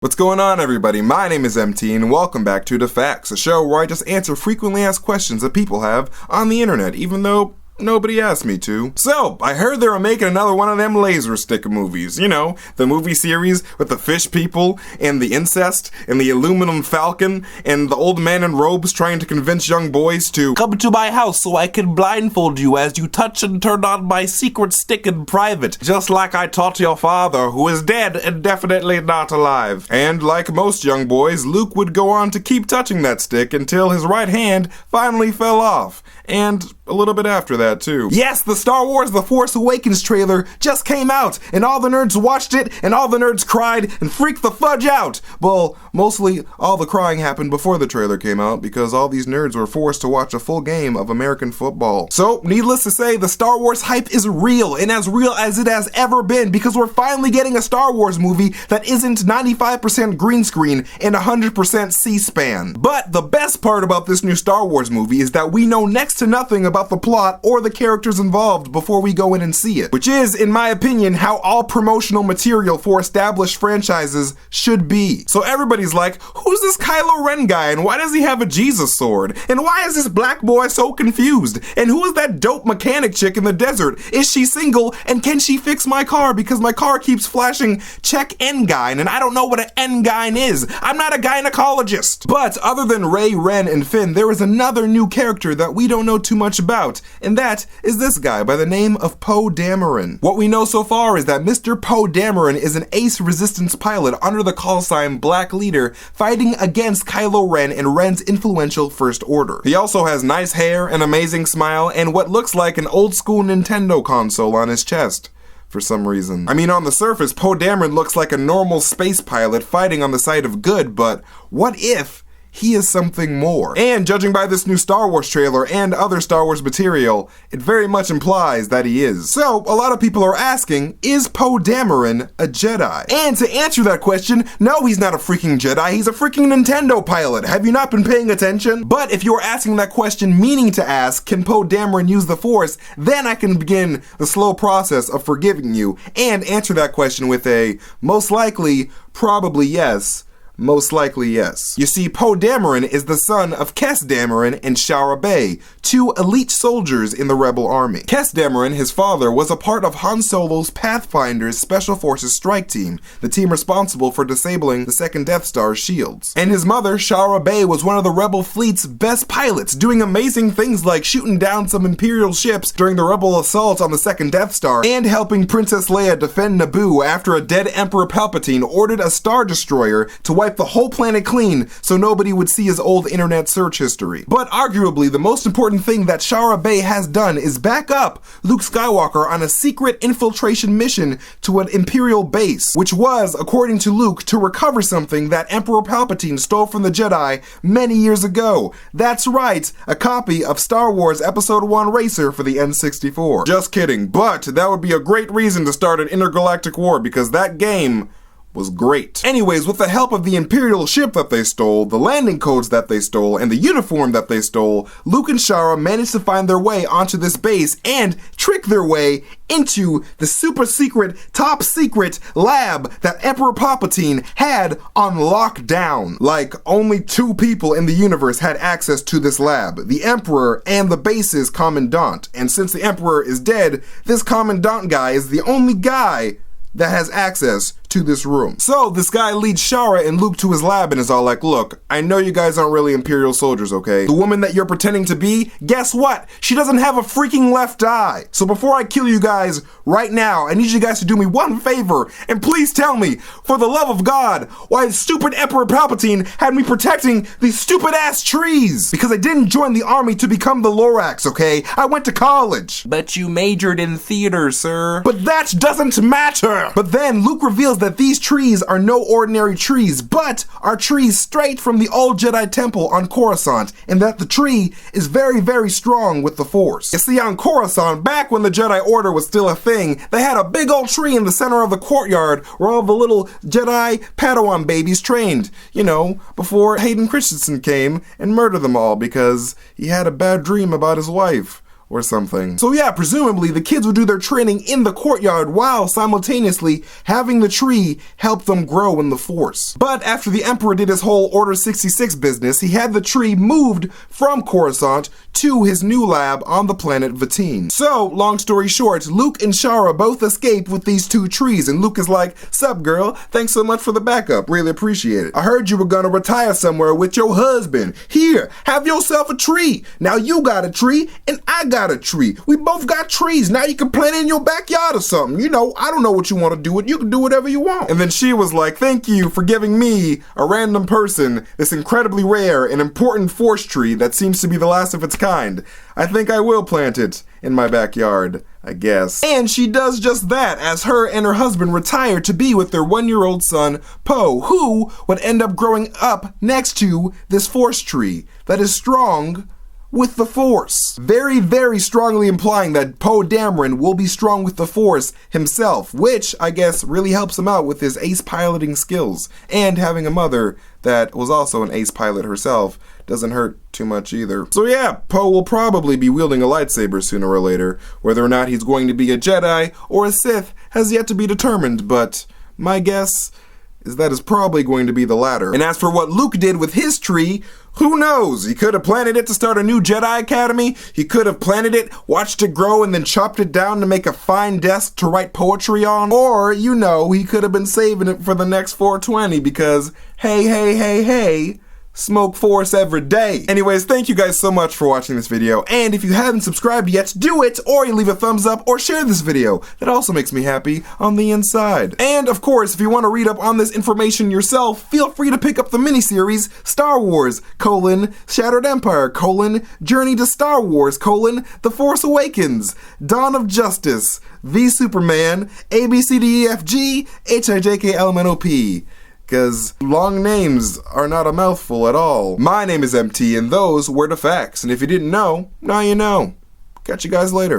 What's going on, everybody? My name is MT, and welcome back to DaFAQs, a show where I just answer frequently asked questions that people have on the internet, even though nobody asked me to. So, I heard they were making another one of them laser stick movies. You know, the movie series with the fish people, and the incest, and the aluminum falcon, and the old man in robes trying to convince young boys to come to my house so I can blindfold you as you touch and turn on my secret stick in private, just like I taught your father, who is dead and definitely not alive. And like most young boys, Luke would go on to keep touching that stick until his right hand finally fell off. And a little bit after that, too. Yes, the Star Wars The Force Awakens trailer just came out, and all the nerds watched it, and all the nerds cried and freaked the fudge out. Well, mostly all the crying happened before the trailer came out, because all these nerds were forced to watch a full game of American football. So, needless to say, the Star Wars hype is real, and as real as it has ever been, because we're finally getting a Star Wars movie that isn't 95% green screen and 100% C-SPAN. But the best part about this new Star Wars movie is that we know next to nothing about the plot or the characters involved before we go in and see it. Which is, in my opinion, how all promotional material for established franchises should be. So everybody's like, who's this Kylo Ren guy and why does he have a Jesus sword? And why is this black boy so confused? And who is that dope mechanic chick in the desert? Is she single and can she fix my car? Because my car keeps flashing check N-gyne and I don't know what an N-gyne is. I'm not a gynecologist. But other than Rey, Ren, and Finn, there is another new character that we don't know too much about, and that is this guy by the name of Poe Dameron. What we know so far is that Mr. Poe Dameron is an ace resistance pilot under the call sign Black Leader, fighting against Kylo Ren and Ren's influential First Order. He also has nice hair, an amazing smile, and what looks like an old school Nintendo console on his chest. For some reason. I mean, on the surface, Poe Dameron looks like a normal space pilot fighting on the side of good, but what if he is something more? And judging by this new Star Wars trailer and other Star Wars material, it very much implies that he is. So, a lot of people are asking, is Poe Dameron a Jedi? And to answer that question, no, he's not a freaking Jedi, he's a freaking Nintendo pilot. Have you not been paying attention? But if you're asking that question meaning to ask, can Poe Dameron use the Force, then I can begin the slow process of forgiving you and answer that question with a most likely, probably yes. Most likely, yes. You see, Poe Dameron is the son of Kes Dameron and Shara, two elite soldiers in the Rebel Army. Kes Dameron, his father, was a part of Han Solo's Pathfinder's Special Forces strike team, the team responsible for disabling the second Death Star's shields. And his mother, Shara, was one of the Rebel fleet's best pilots, doing amazing things like shooting down some Imperial ships during the Rebel assault on the second Death Star, and helping Princess Leia defend Naboo after a dead Emperor Palpatine ordered a Star Destroyer to wipe the whole planet clean so nobody would see his old internet search history. But arguably, the most important thing that Shara has done is back up Luke Skywalker on a secret infiltration mission to an Imperial base, which was, according to Luke, to recover something that Emperor Palpatine stole from the Jedi many years ago. That's right, a copy of Star Wars Episode 1 Racer for the N64. Just kidding, but that would be a great reason to start an intergalactic war because that game was great. Anyways, with the help of the Imperial ship that they stole, the landing codes that they stole, and the uniform that they stole, Luke and Shara managed to find their way onto this base and trick their way into the super secret, top secret lab that Emperor Palpatine had on lockdown. Like, only two people in the universe had access to this lab, the Emperor and the base's Commandant. And since the Emperor is dead, this Commandant guy is the only guy that has access to this room. So this guy leads Shara and Luke to his lab and is all like, look, I know you guys aren't really Imperial soldiers, okay? The woman that you're pretending to be, guess what? She doesn't have a freaking left eye. So before I kill you guys right now, I need you guys to do me one favor and please tell me, for the love of God, why stupid Emperor Palpatine had me protecting these stupid ass trees. Because I didn't join the army to become the Lorax, okay? I went to college. But you majored in theater, sir. But that doesn't matter. But then Luke reveals that these trees are no ordinary trees, but are trees straight from the old Jedi temple on Coruscant, and that the tree is very, very strong with the Force. You see, on Coruscant, back when the Jedi Order was still a thing, they had a big old tree in the center of the courtyard where all the little Jedi Padawan babies trained, you know, before Hayden Christensen came and murdered them all because he had a bad dream about his wife. or something. So yeah, presumably the kids would do their training in the courtyard while simultaneously having the tree help them grow in the Force. But after the Emperor did his whole Order 66 business, he had the tree moved from Coruscant to his new lab on the planet VII. So, long story short, Luke and Shara both escape with these two trees, and Luke is like, "Sup girl, thanks so much for the backup, really appreciate it. I heard you were gonna retire somewhere with your husband. Here, have yourself a tree. Now you got a tree, and I got a tree. We both got trees. Now you can plant it in your backyard or something. You know, I don't know what you want to do with it. You can do whatever you want." And then she was like, "Thank you for giving me, a random person, this incredibly rare and important Force tree that seems to be the last of its kind. I think I will plant it in my backyard, I guess." And she does just that as her and her husband retire to be with their 1-year-old son, Poe, who would end up growing up next to this Force tree that is strong with the Force. Very, very strongly implying that Poe Dameron will be strong with the Force himself, which I guess really helps him out with his ace piloting skills. And having a mother that was also an ace pilot herself doesn't hurt too much either. So yeah, Poe will probably be wielding a lightsaber sooner or later. Whether or not he's going to be a Jedi or a Sith has yet to be determined, but my guess is that is probably going to be the latter. And as for what Luke did with his tree, who knows? He could have planted it to start a new Jedi Academy. He could have planted it, watched it grow, and then chopped it down to make a fine desk to write poetry on. Or, you know, he could have been saving it for the next 420 because, hey, smoke Force every day. Anyways, thank you guys so much for watching this video, and if you haven't subscribed yet, do it, or you leave a thumbs up or share this video. That also makes me happy on the inside. And of course, if you want to read up on this information yourself, feel free to pick up the miniseries Star Wars, Shattered Empire, Journey to Star Wars, The Force Awakens, Dawn of Justice, V Superman, ABCDEFG, HIJKLMNOP. Because long names are not a mouthful at all. My name is MT, and those were DaFAQs. And if you didn't know, now you know. Catch you guys later.